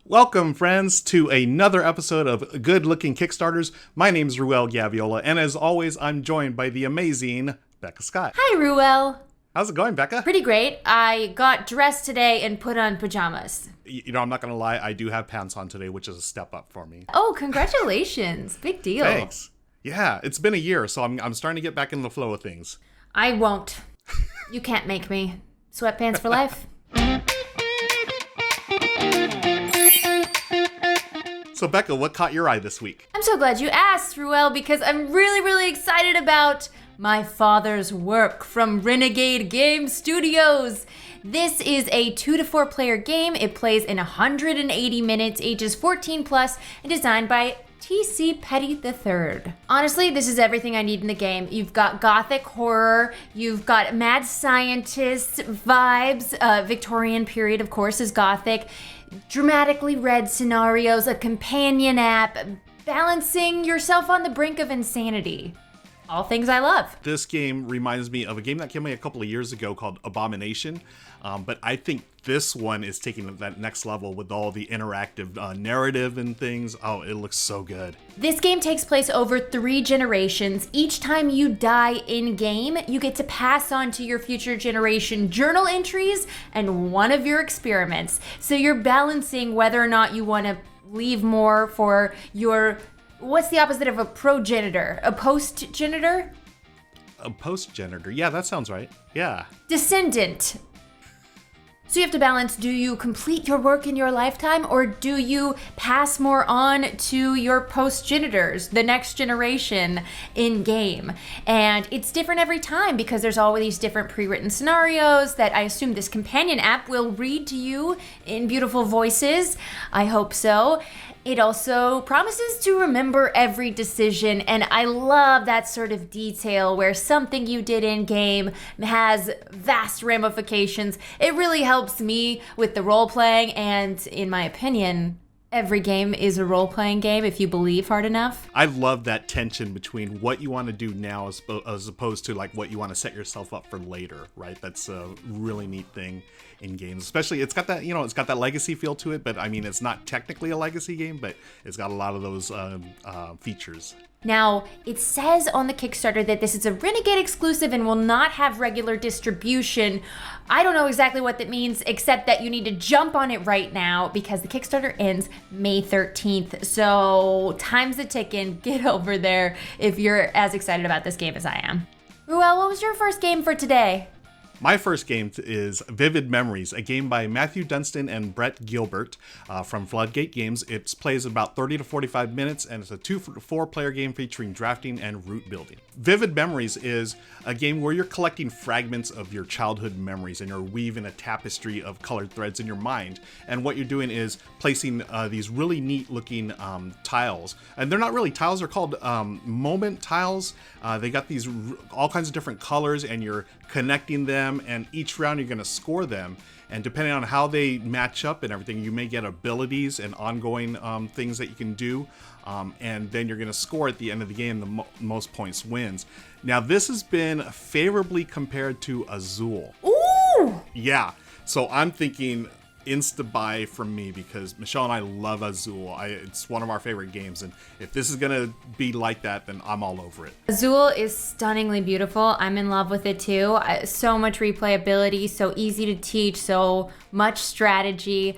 Welcome, friends, to another episode of Good Looking Kickstarters. My name's Ruel Gaviola, and as always, I'm joined by the amazing Becca Scott. Hi, Ruel. How's it going, Becca? Pretty great. I got dressed today and put on pajamas. I'm not going to lie, I do have pants on today, which is a step up for me. Oh, congratulations. Big deal. Thanks. Yeah, it's been a year, so I'm starting to get back in the flow of things. I won't. You can't make me. Sweatpants for life. So, Becca, what caught your eye this week? I'm so glad you asked, Ruel, because I'm really excited about my father's work from Renegade Game Studios. This is a 2 to 4 player game. It plays in 180 minutes, ages 14 plus, and designed by T.C. Petty III. Honestly, this is everything I need in the game. You've got gothic horror, you've got mad scientist vibes, Victorian period, of course, is gothic, dramatically read scenarios, a companion app, balancing yourself on the brink of insanity. All things I love. This game reminds me of a game that came out a couple of years ago called Abomination, but I think this one is taking that next level with all the interactive narrative and things. Oh, it looks so good. This game takes place over 3 generations. Each time you die in-game, you get to pass on to your future generation journal entries and one of your experiments. So you're balancing whether or not you want to leave more for your... What's the opposite of a progenitor? A postgenitor? A postgenitor. Yeah, that sounds right. Yeah. Descendant. So you have to balance, do you complete your work in your lifetime or do you pass more on to your postgenitors, the next generation in game? And it's different every time because there's always these different pre-written scenarios that I assume this companion app will read to you in beautiful voices. I hope so. It also promises to remember every decision, and I love that sort of detail where something you did in-game has vast ramifications. It really helps me with the role-playing, and in my opinion, every game is a role-playing game if you believe hard enough. I love that tension between what you want to do now as opposed to like what you want to set yourself up for later, right? That's a really neat thing in games. Especially, it's got that, it's got that legacy feel to it, but I mean, it's not technically a legacy game, but it's got a lot of those features. Now, it says on the Kickstarter that this is a Renegade exclusive and will not have regular distribution. I don't know exactly what that means, except that you need to jump on it right now because the Kickstarter ends May 13th. So time's a ticking. Get over there if you're as excited about this game as I am. Ruel, what was your first game for today? My first game is Vivid Memories, a game by Matthew Dunstan and Brett Gilbert from Floodgate Games. It plays about 30 to 45 minutes, and it's a 2 to 4 player game featuring drafting and route building. Vivid Memories is a game where you're collecting fragments of your childhood memories, and you're weaving a tapestry of colored threads in your mind. And what you're doing is placing these really neat looking tiles. And they're not really tiles, they're called moment tiles. They got these all kinds of different colors, and you're connecting them, and each round you're going to score them, and depending on how they match up and everything, you may get abilities and ongoing things that you can do, and then you're going to score at the end of the game. The most points wins. Now, this has been favorably compared to Azul. Ooh! Yeah, so I'm thinking insta-buy from me because Michelle and I love Azul. It's one of our favorite games, and if this is gonna be like that, then I'm all over it. Azul is stunningly beautiful. I'm in love with it too. So much replayability, so easy to teach, so much strategy.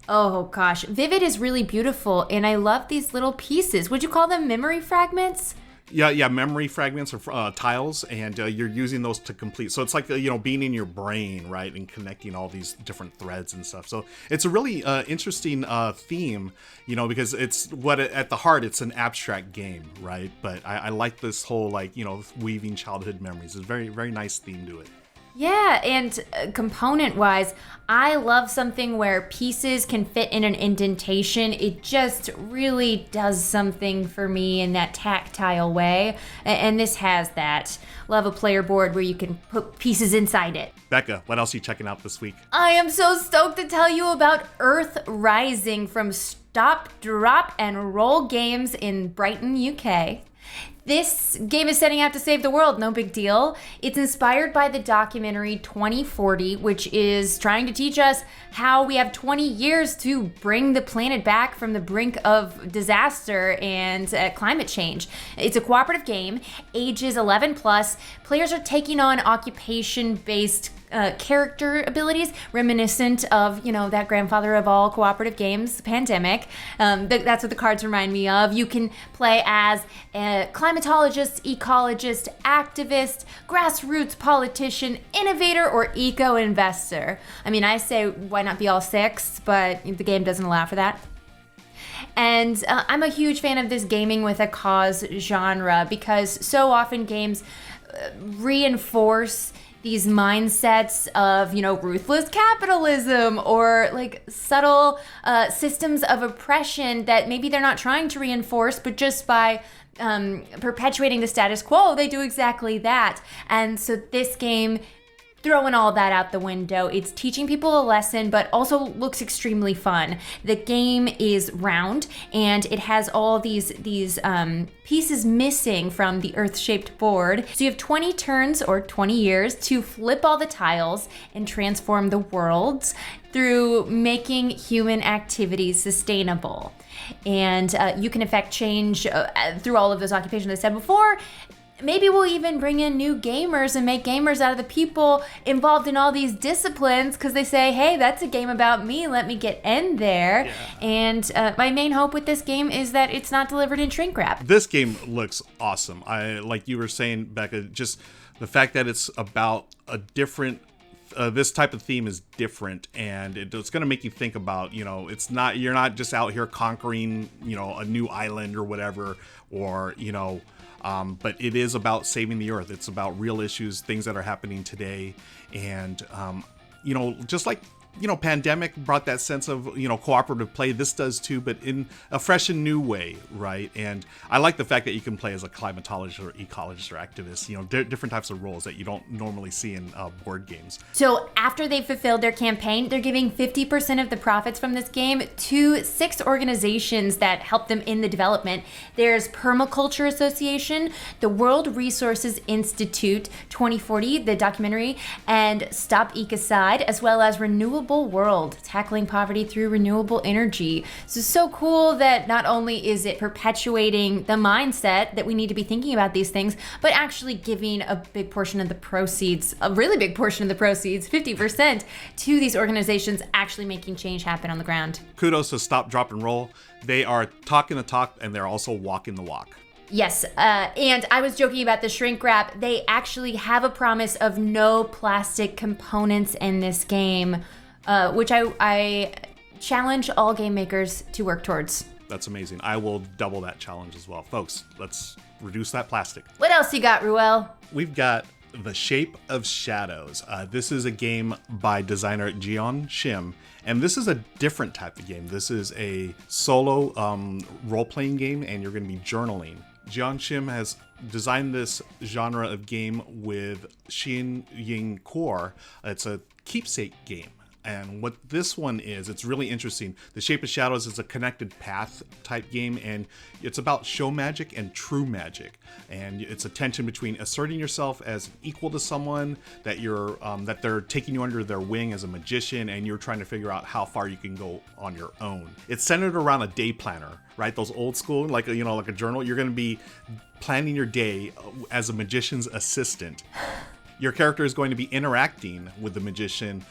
Oh gosh, Vivid is really beautiful, and I love these little pieces. Would you call them memory fragments? Yeah, memory fragments or tiles, and you're using those to complete. So it's like, being in your brain, right, and connecting all these different threads and stuff. So it's a really interesting theme, because it's at the heart, it's an abstract game, right? But I like this whole, weaving childhood memories. It's a very, very nice theme to it. Yeah, and component-wise, I love something where pieces can fit in an indentation. It just really does something for me in that tactile way, and this has that. Love a player board where you can put pieces inside it. Becca, what else are you checking out this week? I am so stoked to tell you about Earth Rising from Stop, Drop, and Roll Games in Brighton, UK. This game is setting out to save the world, no big deal. It's inspired by the documentary 2040, which is trying to teach us how we have 20 years to bring the planet back from the brink of disaster and climate change. It's a cooperative game, ages 11 plus. Players are taking on occupation-based character abilities reminiscent of, that grandfather of all cooperative games, Pandemic. That's what the cards remind me of. You can play as a climatologist, ecologist, activist, grassroots politician, innovator, or eco-investor. I mean, I say why not be all six, but the game doesn't allow for that. And I'm a huge fan of this gaming with a cause genre because so often games reinforce these mindsets of, ruthless capitalism or like subtle systems of oppression that maybe they're not trying to reinforce, but just by perpetuating the status quo, they do exactly that. And so this game, throwing all that out the window, it's teaching people a lesson, but also looks extremely fun. The game is round, and it has all these pieces missing from the Earth-shaped board. So you have 20 turns or 20 years to flip all the tiles and transform the worlds through making human activities sustainable. And you can affect change through all of those occupations I said before. Maybe we'll even bring in new gamers and make gamers out of the people involved in all these disciplines because they say, hey, that's a game about me. Let me get in there. Yeah. And my main hope with this game is that it's not delivered in shrink wrap. This game looks awesome. Like you were saying, Becca, just the fact that it's about a different this type of theme is different, and it's going to make you think about, you're not just out here conquering, a new island or whatever, or, but it is about saving the earth. It's about real issues, things that are happening today. And, just like, Pandemic brought that sense of, cooperative play. This does too, but in a fresh and new way, right? And I like the fact that you can play as a climatologist or ecologist or activist, different types of roles that you don't normally see in board games. So after they've fulfilled their campaign, they're giving 50% of the profits from this game to 6 organizations that help them in the development. There's Permaculture Association, the World Resources Institute 2040, the documentary, and Stop Ecocide, as well as Renewable World, tackling poverty through renewable energy. So cool that not only is it perpetuating the mindset that we need to be thinking about these things, but actually giving a big portion of the proceeds, a really big portion of the proceeds, 50%, to these organizations actually making change happen on the ground. Kudos to Stop, Drop, and Roll. They are talking the talk, and they're also walking the walk. Yes, and I was joking about the shrink wrap. They actually have a promise of no plastic components in this game, which I challenge all game makers to work towards. That's amazing. I will double that challenge as well. Folks, let's reduce that plastic. What else you got, Ruel? We've got The Shape of Shadows. This is a game by designer Jeon Shim, and this is a different type of game. This is a solo role-playing game, and you're going to be journaling. Jeon Shim has designed this genre of game with Shin Ying Core. It's a keepsake game. And what this one is, it's really interesting. The Shape of Shadows is a connected path type game, and it's about show magic and true magic. And it's a tension between asserting yourself as equal to someone, that you're that they're taking you under their wing as a magician, and you're trying to figure out how far you can go on your own. It's centered around a day planner, right? Those old school, like a journal. You're going to be planning your day as a magician's assistant. Your character is going to be interacting with the magician,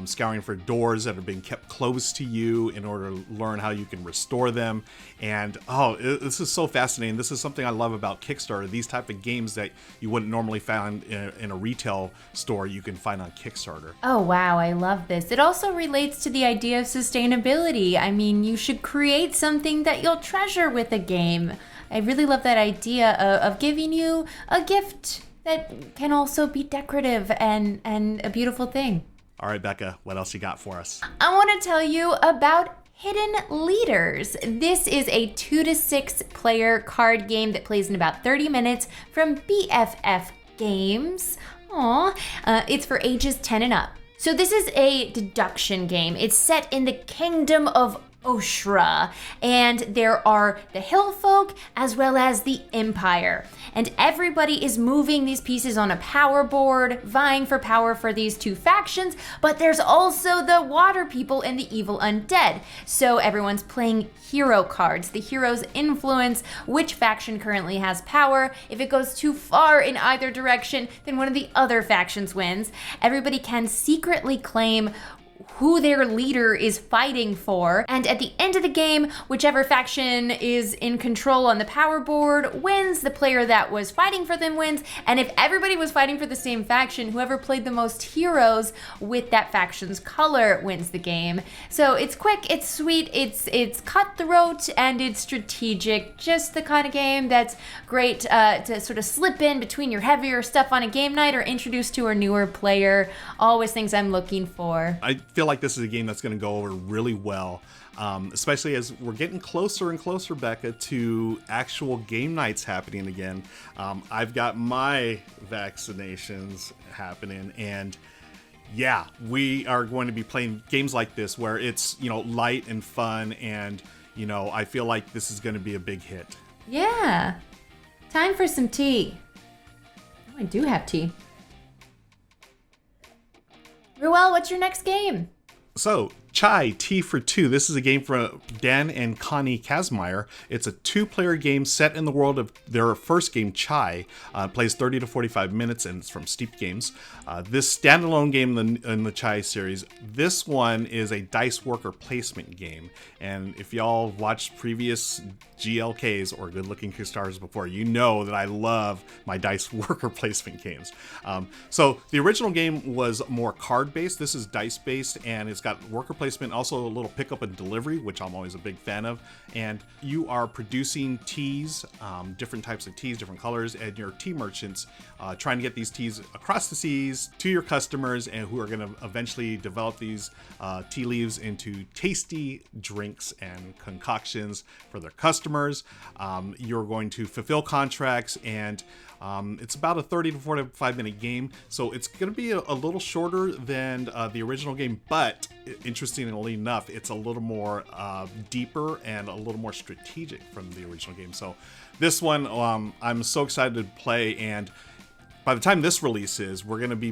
scouring for doors that are being kept closed to you in order to learn how you can restore them. And this is so fascinating. This is something I love about Kickstarter. These type of games that you wouldn't normally find in a retail store, you can find on Kickstarter. Oh, wow. I love this. It also relates to the idea of sustainability. I mean, you should create something that you'll treasure with a game. I really love that idea of giving you a gift that can also be decorative and a beautiful thing. All right, Becca, what else you got for us? I want to tell you about Hidden Leaders. This is a 2 to 6 player card game that plays in about 30 minutes from BFF Games. It's for ages 10 and up. So this is a deduction game. It's set in the kingdom of Oshra, and there are the hill folk as well as the empire, and everybody is moving these pieces on a power board, vying for power for these two factions. But there's also the water people and the evil undead, so everyone's playing hero cards. The heroes influence which faction currently has power. If it goes too far in either direction, then one of the other factions wins. Everybody can secretly claim who their leader is fighting for, and at the end of the game, whichever faction is in control on the power board wins. The player that was fighting for them wins, and if everybody was fighting for the same faction, whoever played the most heroes with that faction's color wins the game. So it's quick, it's sweet, it's cutthroat, and it's strategic. Just the kind of game that's great to sort of slip in between your heavier stuff on a game night or introduce to a newer player. Always things I'm looking for. I feel like this is a game that's going to go over really well, especially as we're getting closer and closer, Becca, to actual game nights happening again. I've got my vaccinations happening, and yeah, we are going to be playing games like this where it's, light and fun, and, I feel like this is going to be a big hit. Yeah. Time for some tea. Oh, I do have tea. Ruel, what's your next game? So, Chai, Tea for Two. This is a game from Dan and Connie Kazmaier. It's a 2-player game set in the world of their first game, Chai. Plays 30 to 45 minutes, and it's from Steep Games. This standalone game in the Chai series, this one is a dice worker placement game. And if y'all watched previous GLKs or Good Looking Kickstarters before, you know that I love my dice worker placement games. So the original game was more card-based. This is dice-based, and it's got worker placement, also a little pickup and delivery, which I'm always a big fan of. And you are producing teas, different types of teas, different colors, and your tea merchants trying to get these teas across the seas to your customers, and who are going to eventually develop these tea leaves into tasty drinks and concoctions for their customers. You're going to fulfill contracts, and it's about a 30 to 45 minute game, so it's going to be a little shorter than the original game, but interestingly enough, it's a little more deeper and a little more strategic from the original game. So this one, I'm so excited to play, and by the time this releases, we're going to be,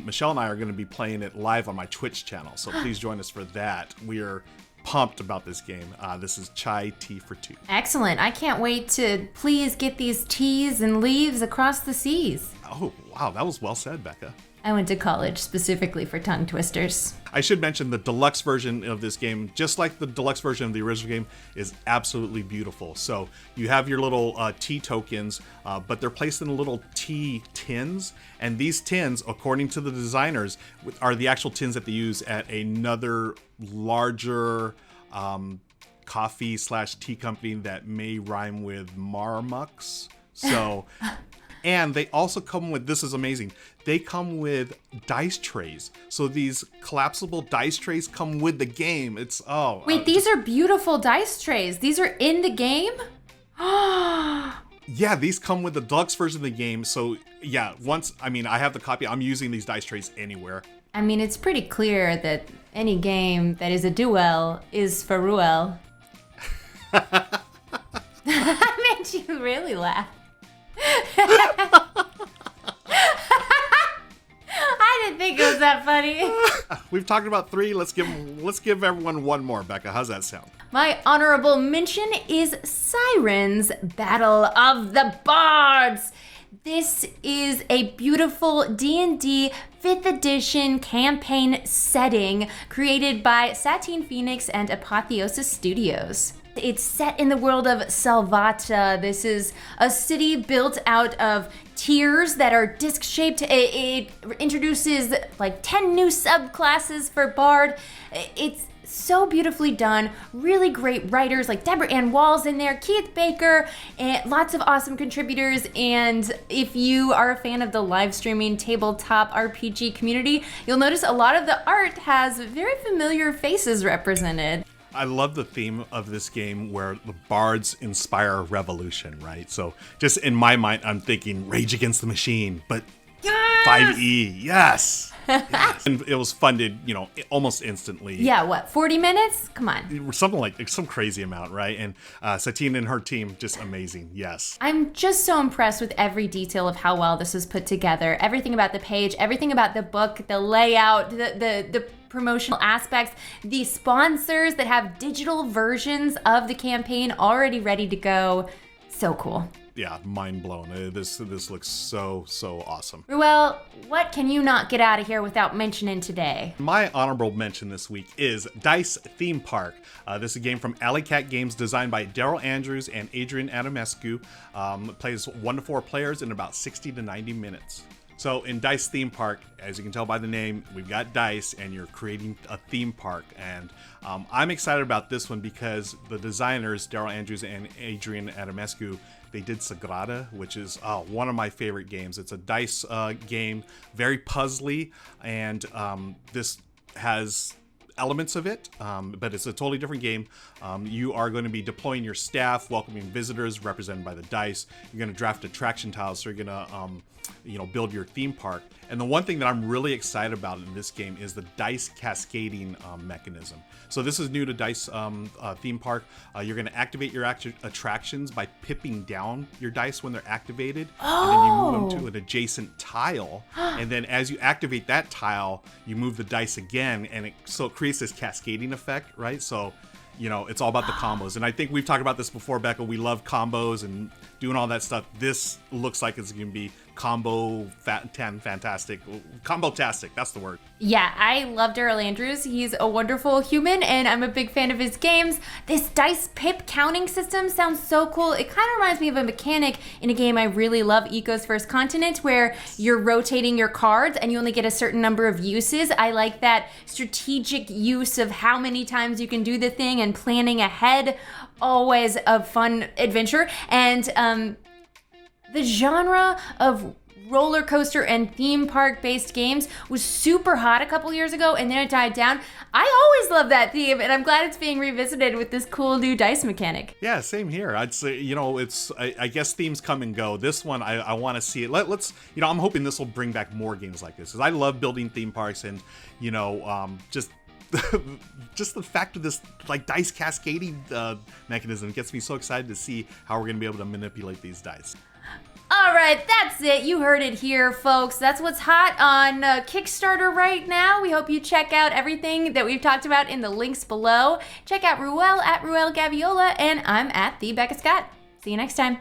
Michelle and I are going to be playing it live on my Twitch channel, so please join us for that. We are pumped about this game. This is Chai Tea for Two. Excellent. I can't wait to please get these teas and leaves across the seas. Oh, wow. That was well said, Becca. I went to college specifically for tongue twisters. I should mention the deluxe version of this game, just like the deluxe version of the original game, is absolutely beautiful. So you have your little tea tokens, but they're placed in little tea tins. And these tins, according to the designers, are the actual tins that they use at another larger coffee/tea company that may rhyme with Marmux. So... And they also come with, this is amazing, they come with dice trays. So these collapsible dice trays come with the game. It's, Wait, these are beautiful dice trays. These are in the game? Yeah, these come with the deluxe version of the game. So yeah, I have the copy. I'm using these dice trays anywhere. I mean, it's pretty clear that any game that is a duel is for Ruel. That made you really laugh. I didn't think it was that funny. We've talked about 3. Let's give everyone one more, Becca. How's that sound? My honorable mention is Sirens, Battle of the Bards. This is a beautiful D&D 5th edition campaign setting created by Satine Phoenix and Apotheosis Studios. It's set in the world of Salvata. This is a city built out of tiers that are disc-shaped. It introduces like 10 new subclasses for Bard. It's so beautifully done. Really great writers like Deborah Ann Wall's in there, Keith Baker, and lots of awesome contributors. And if you are a fan of the live streaming tabletop RPG community, you'll notice a lot of the art has very familiar faces represented. I love the theme of this game where the bards inspire revolution, right? So just in my mind, I'm thinking Rage Against the Machine, but 5e, yes. Yes. And it was funded, almost instantly. Yeah, what, 40 minutes? Come on. Something like some crazy amount, right? And Satine and her team, just amazing. Yes. I'm just so impressed with every detail of how well this is put together. Everything about the page, everything about the book, the layout, the promotional aspects, the sponsors that have digital versions of the campaign already ready to go. So cool. Yeah, mind blown. This looks so awesome. Ruel, what can you not get out of here without mentioning today? My honorable mention this week is Dice Theme Park. This is a game from Alley Cat Games designed by Daryl Andrews and Adrian Adamescu. It plays 1 to 4 players in about 60 to 90 minutes. So in Dice Theme Park, as you can tell by the name, we've got dice and you're creating a theme park. And I'm excited about this one because the designers, Daryl Andrews and Adrian Adamescu, they did Sagrada, which is one of my favorite games. It's a dice game, very puzzly, and this has elements of it, but it's a totally different game. You are going to be deploying your staff, welcoming visitors represented by the dice. You're going to draft attraction tiles, so you're going to build your theme park. And the one thing that I'm really excited about in this game is the dice cascading mechanism. So this is new to Dice Theme Park. You're going to activate your attractions by pipping down your dice when they're activated. And then you move them to an adjacent tile. And then as you activate that tile, you move the dice again. And it creates this cascading effect, right? So, it's all about the combos. And I think we've talked about this before, Becca. We love combos and doing all that stuff. This looks like it's going to be fantastic. Combo-tastic, that's the word. Yeah, I love Daryl Andrews. He's a wonderful human, and I'm a big fan of his games. This dice pip counting system sounds so cool. It kind of reminds me of a mechanic in a game I really love, Eco's First Continent, where you're rotating your cards and you only get a certain number of uses. I like that strategic use of how many times you can do the thing and planning ahead. Always a fun adventure. And the genre of roller coaster and theme park based games was super hot a couple years ago, and then it died down. I always love that theme, and I'm glad it's being revisited with this cool new dice mechanic. Yeah, same here. I'd say, I guess themes come and go. This one, I want to see it. Let's, I'm hoping this will bring back more games like this, because I love building theme parks, and, just the fact of this dice cascading mechanism gets me so excited to see how we're going to be able to manipulate these dice. All right, that's it. You heard it here, folks. That's what's hot on Kickstarter right now. We hope you check out everything that we've talked about in the links below. Check out Ruel at Ruel Gaviola, and I'm at the Becca Scott. See you next time.